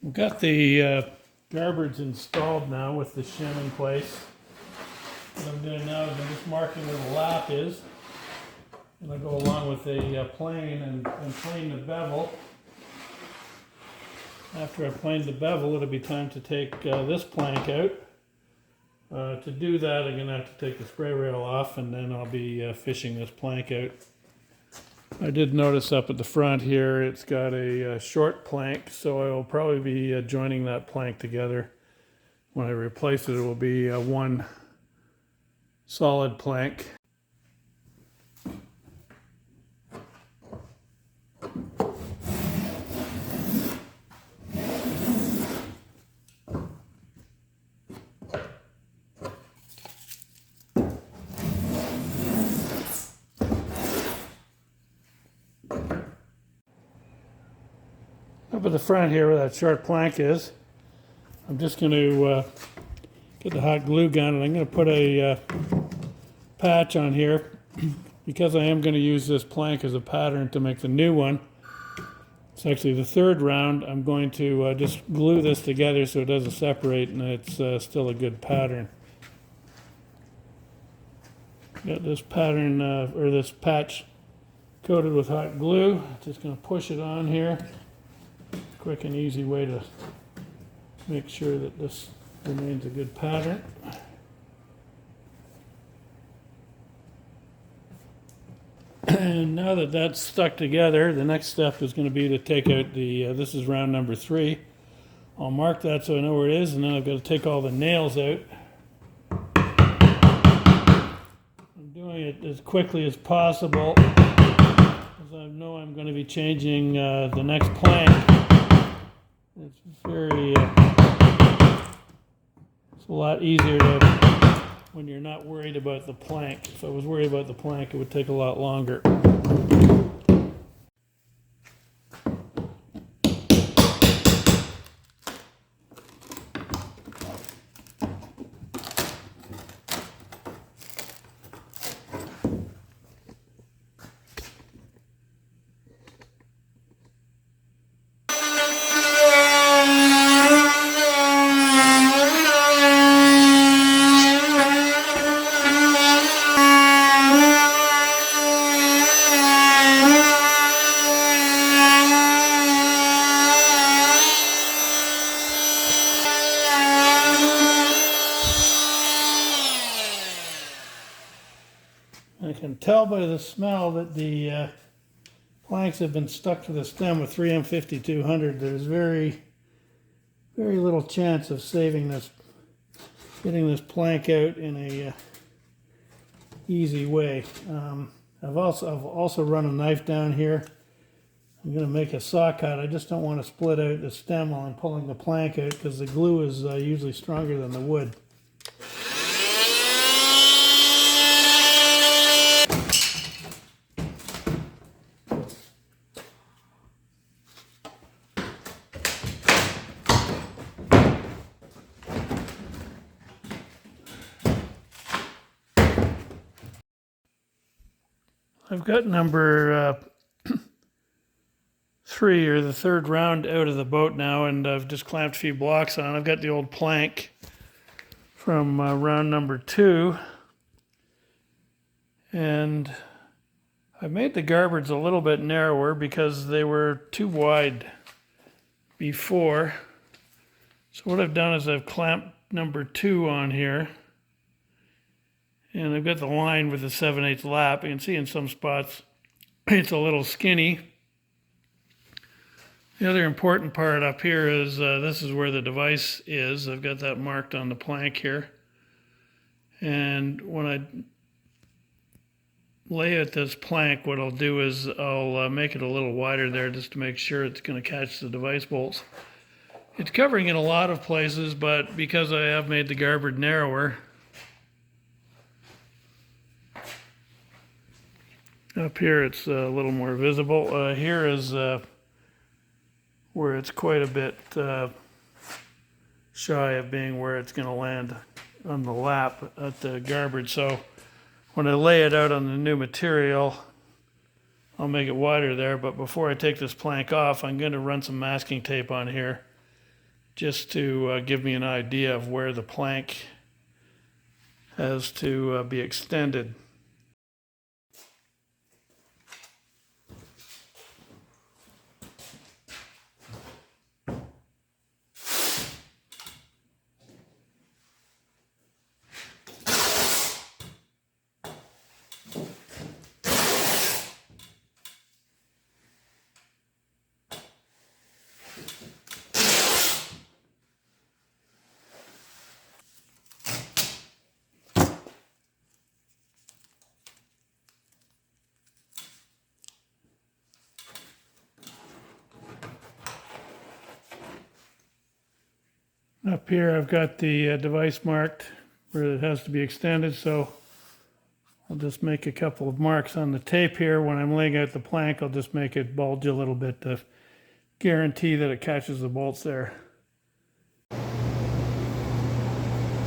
We've got the garbards installed now with the shim in place. What I'm doing now is I'm just marking where the lap is. And I go along with a plane and plane the bevel. After I plane the bevel, it'll be time to take this plank out. To do that, I'm going to have to take the spray rail off, and then I'll be fishing this plank out. I did notice up at the front here it's got a short plank, so I will probably be joining that plank together. When I replace it, it will be one solid plank. Up at the front here where that short plank is, I'm just going to get the hot glue gun, and I'm going to put a patch on here because I am going to use this plank as a pattern to make the new one. It's actually the third round. I'm going to just glue this together so it doesn't separate and it's still a good pattern. Got this pattern or this patch coated with hot glue. Just going to push it on here. Quick and easy way to make sure that this remains a good pattern. And now that that's stuck together, the next step is going to be to take out the, this is round number 3. I'll mark that so I know where it is, and then I've got to take all the nails out. I'm doing it as quickly as possible, because I know I'm going to be changing the next plank. It's very, it's a lot easier to, when you're not worried about the plank. If I was worried about the plank, it would take a lot longer. I can tell by the smell that the planks have been stuck to the stem with 3M5200. There's very little chance of saving this, getting this plank out in a easy way. I've also run a knife down here. I'm going to make a saw cut. I just don't want to split out the stem while I'm pulling the plank out, because the glue is usually stronger than the wood. I've got number 3, or the third round, out of the boat now, and I've just clamped a few blocks on. I've got the old plank from round number 2, and I made the garbards a little bit narrower because they were too wide before. So what I've done is I've clamped number 2 on here. And I've got the line with the 7/8 lap. You can see in some spots it's a little skinny. The other important part up here is this is where the device is. I've got that marked on the plank here. And when I lay out this plank, what I'll do is I'll make it a little wider there just to make sure it's going to catch the device bolts. It's covering in a lot of places, but because I have made the garbard narrower, up here it's a little more visible. Here is where it's quite a bit shy of being where it's going to land on the lap at the garbard. So when I lay it out on the new material, I'll make it wider there. But before I take this plank off, I'm going to run some masking tape on here just to give me an idea of where the plank has to be extended. Up here I've got the device marked where it has to be extended, so I'll just make a couple of marks on the tape here. When I'm laying out the plank, I'll just make it bulge a little bit to guarantee that it catches the bolts there.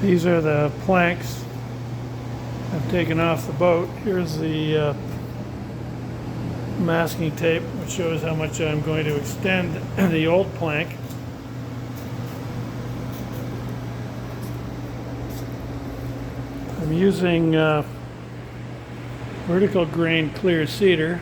These are the planks I've taken off the boat. Here's the masking tape, which shows how much I'm going to extend the old plank. I'm using vertical grain clear cedar,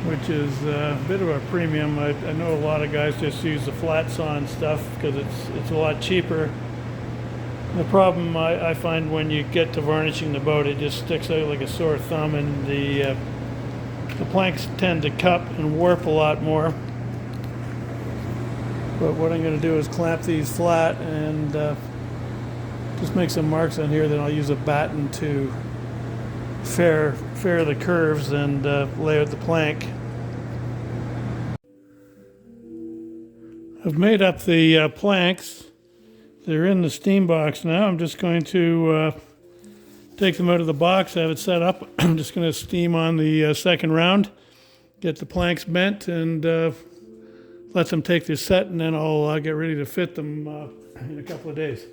which is a bit of a premium. I know a lot of guys just use the flat sawn stuff because it's a lot cheaper. The problem I find when you get to varnishing the boat, it just sticks out like a sore thumb, and the planks tend to cup and warp a lot more. But what I'm going to do is clamp these flat and just make some marks on here. Then I'll use a batten to fair the curves and lay out the plank. I've made up the planks. They're in the steam box now. I'm just going to take them out of the box, have it set up. I'm just going to steam on the second round, get the planks bent, and let them take their set, and then I'll get ready to fit them in a couple of days.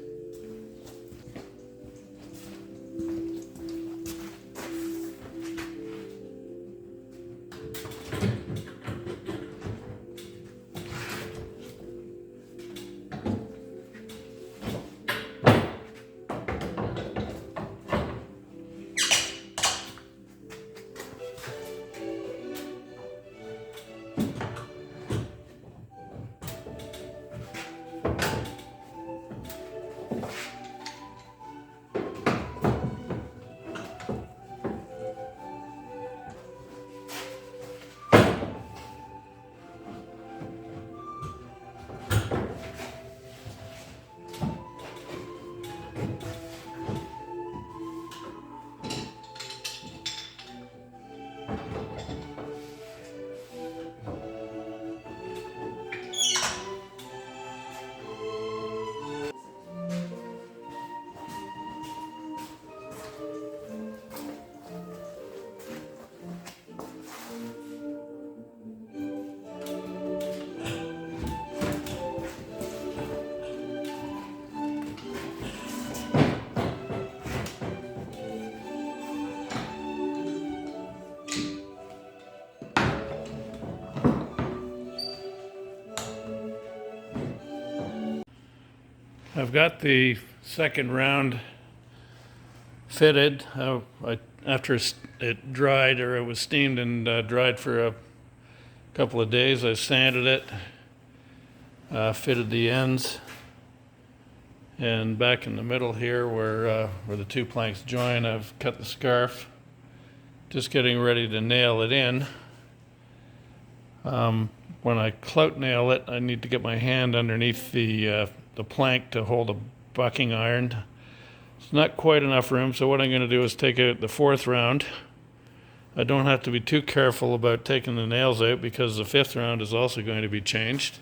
I've got the second round fitted. After it dried, or it was steamed and dried for a couple of days, I sanded it, fitted the ends, and back in the middle here where the two planks join, I've cut the scarf, just getting ready to nail it in. When I clout nail it, I need to get my hand underneath the plank to hold a bucking iron. It's not quite enough room, so what I'm going to do is take out the fourth round. I don't have to be too careful about taking the nails out because the fifth round is also going to be changed.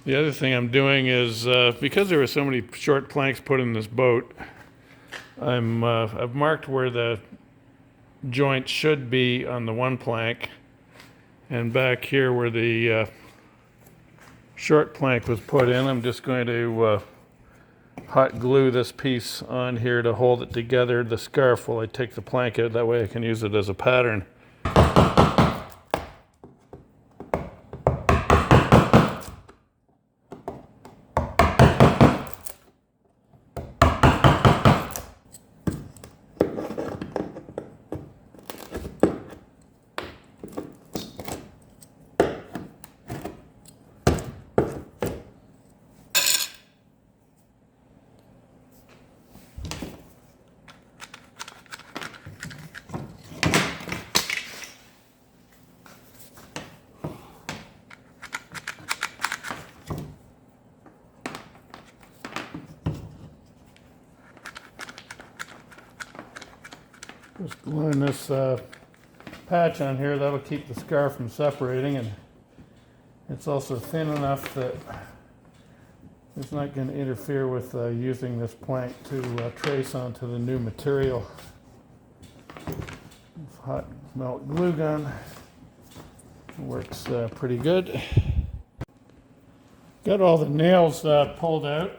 The other thing I'm doing is, because there were so many short planks put in this boat, I've marked where the joint should be on the one plank, and back here where the short plank was put in, I'm just going to hot glue this piece on here to hold it together, the scarf, while I take the plank out. That way I can use it as a pattern. Just gluing this patch on here, that'll keep the scar from separating, and it's also thin enough that it's not going to interfere with using this plank to trace onto the new material. This hot melt glue gun works pretty good. Got all the nails pulled out,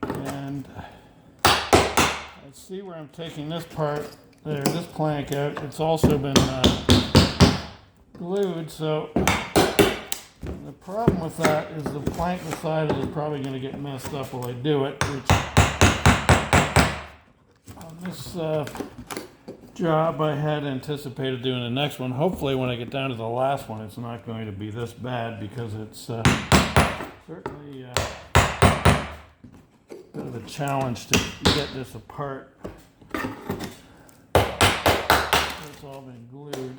and I see where I'm taking this part there, this plank out. It's also been glued, so the problem with that is the plank beside it is probably going to get messed up while I do it, which on this job I had anticipated doing the next one. Hopefully when I get down to the last one it's not going to be this bad, because it's certainly a bit of a challenge to get this apart. It's all been glued.